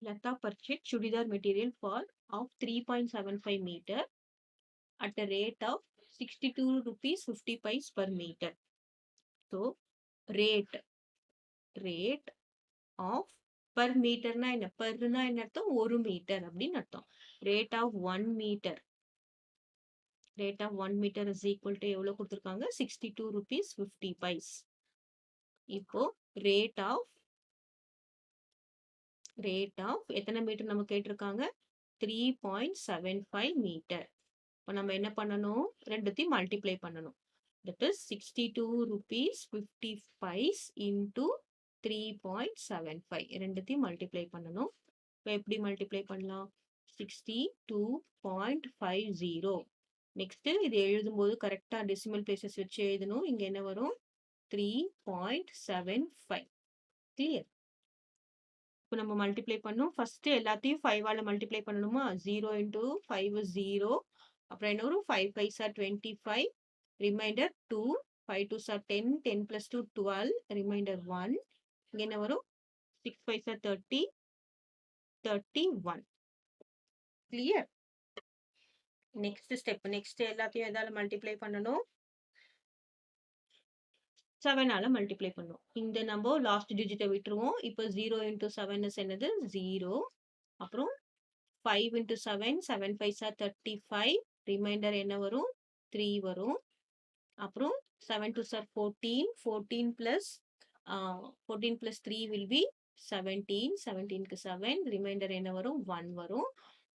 Lata purchased chudidar material for of 3.75 meter at a rate of 62 rupees 50 paise per meter. So rate of per meter na என்ன பர்னா என்ன அர்த்தம் ஒரு metre அப்படின்னு அர்த்தம். Rate of 1 metre is equal to எவ்வளவு கொடுத்திருக்காங்க 62 rupees 50 paise. இப்போ rate of எத்தனை மீட்டர் நம்ம கேட்டிருக்காங்க 3.75 மீட்டர். இப்போ நம்ம என்ன பண்ணணும் ரெண்டுத்தையும் மல்டிப்ளை பண்ணணும். That is 62 rupees 50 paise into 3.75 ரெண்டுத்தையும் மல்டிப்ளை பண்ணணும். இப்போ எப்படி மல்டிப்ளை பண்ணலாம் 62.50. நெக்ஸ்ட் இது எழுதும்போது கரெக்டா டெசிமல் பிளேசஸ் வச்சு எழுதணும். இங்க என்ன வரும் 3.75. கிளியர். இப்போ நம்ம மல்டிப்ளை பண்ணோம். ஃபர்ஸ்ட் எல்லாத்தையும் 5 ஆல மல்டிப்ளை பண்ணணுமா 0 into 5 is 0. அப்புறம் என்ன வரும் 5 5s are 25. Reminder 2. 5 2s are 10. 10 plus 2 12. Reminder 1. இங்க என்ன வரும் 6 5s are 30. 31. Clear. Next step. Next எல்லாத்தையும் எதால மல்டிப்ளை பண்ணணும் 7 ஆல மல்டிப்ளை பண்ணுவோம். இந்த நம்ம லாஸ்ட் டிஜிட்டை விட்டுருவோம். இப்போ 0 into 7 is என்னது 0. அப்புறம் 5 into 7 7 5s are 35. ரிமைண்டர் என்ன வரும் 3 வரும். அப்புறம் 7 2s are 14. 14 plus 3 will be 17. 17க்கு 7. Reminder என்ன வரும் 1 வரும்.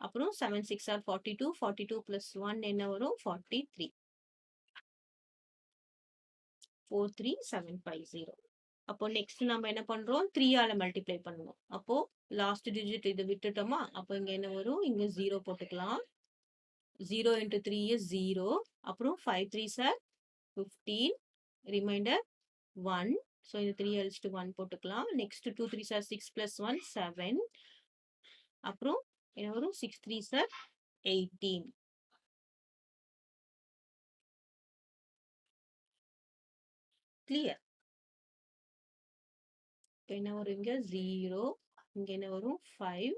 அப்புறம் 7 6 are 42. 42 plus 1 என்ன வரும் 43. 43750. அப்போ நெக்ஸ்ட் நம்ம என்ன பண்றோம் 3 ஆல மல்டிப்ளை பண்ணணும். அப்போ லாஸ்ட் டிஜிட் இது விட்டுட்டோமா அப்போ இங்க என்ன வரும் இங்க 0 போட்டுக்கலாம். 0 into 3 is 0. அப்புறம் 5 3s are 15. ரிமைண்டர் 1. ஸோ இந்த 3 அழிச்சிட்டு 1 போட்டுக்கலாம். Next 2 3s are 6 plus 1 7. அப்புறம் என்ன வரும் 6 3s are 18. கிளியர். என்ன வரும் இங்க 0. இங்க என்ன வரும் 5.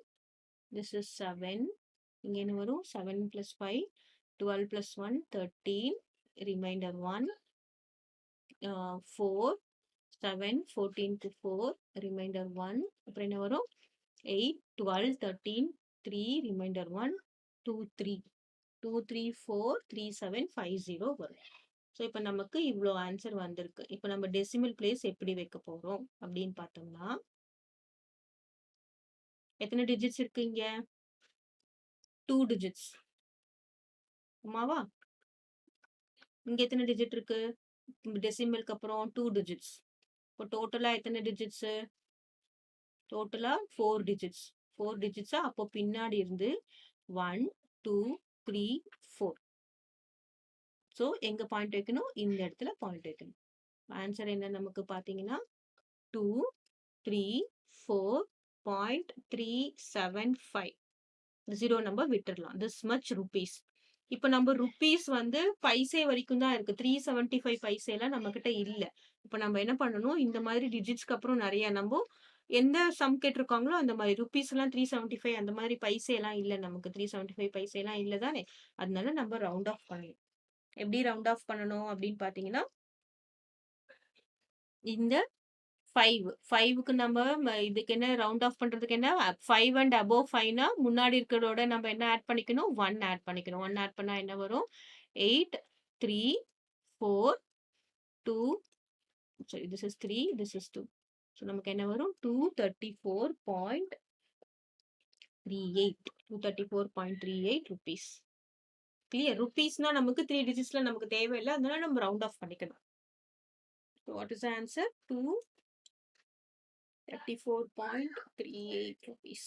This is 7. இங்க என்ன வரும் 7 plus 5 12 plus 1 13. Reminder 1. 4 7 14 to 4. Reminder 1. அப்புறம் என்ன வரும் 8 12 13 3. ரிமைண்டர் 1 2 3 2 3 4 3 7 5 0 வரும். ஸோ இப்போ நமக்கு இவ்வளோ ஆன்சர் வந்திருக்கு. இப்போ நம்ம டெசிமல் பிளேஸ் எப்படி வைக்க போறோம் அப்படின்னு பார்த்தோம்னா எத்தனை டிஜிட்ஸ் இருக்கு இங்க 2 டிஜிட்ஸ். ஆமாவா இங்க எத்தனை டிஜிட் இருக்கு டெசிமலுக்கு அப்புறம் 2 டிஜிட்ஸ். இப்போ டோட்டலா எத்தனை டிஜிட்ஸ் டோட்டலா 4 டிஜிட்ஸ். 4 டிஜிட்ஸா அப்போ பின்னாடி இருந்து 1 2 3 4. ஸோ எங்க பாயிண்ட் வைக்கணும் இந்த இடத்துல பாயிண்ட் வைக்கணும். ஆன்சர் என்ன நமக்கு பாத்தீங்கன்னா 2 3 4.375. 0 நம்பர் விட்டுடலாம். This much rupees. இப்போ நம்ம ருபீஸ் வந்து பைசே வரைக்கும் தான் இருக்கு. 375 பைசேலாம் நம்ம கிட்ட இல்ல. இப்போ நம்ம என்ன பண்ணணும் இந்த மாதிரி டிஜிட்ஸ்க்கு அப்புறம் நிறைய நம்ம எந்த சம் கேட்டிருக்காங்களோ அந்த மாதிரி ருபீஸ் எல்லாம் 375 அந்த மாதிரி பைசே எல்லாம் இல்ல நமக்கு 375 பைசே எல்லாம் இல்ல தானே. அதனால நம்ம ரவுண்ட் ஆஃப் பண்ணணும். எப்படி ரவுண்ட் ஆஃப் பண்ணணும் அப்படின்னு பாத்தீங்கன்னா இந்த 5க்கு நம்ம இதுக்கு என்ன ரவுண்ட் ஆஃப் பண்றதுக்கு என்ன 5 and above 5னா முன்னாடி இருக்கிறதோட நம்ம என்ன ஆட் பண்ணிக்கணும் 1 ஆட் பண்ணிக்கணும். 1 ஆட் பண்ணா என்ன வரும் 8 3 4 2. sorry this is 3 this is 2. So நமக்கு என்ன வரும் 234.38 ருபீஸ். கிளியர். ருபீஸ்னா நமக்கு 3 டிஜிட்ஸ்ல நமக்கு தேவையில்லை. அதனால நம்ம ரவுண்ட் ஆஃப் பண்ணிக்கணும். So what is the answer 234.38 rupees.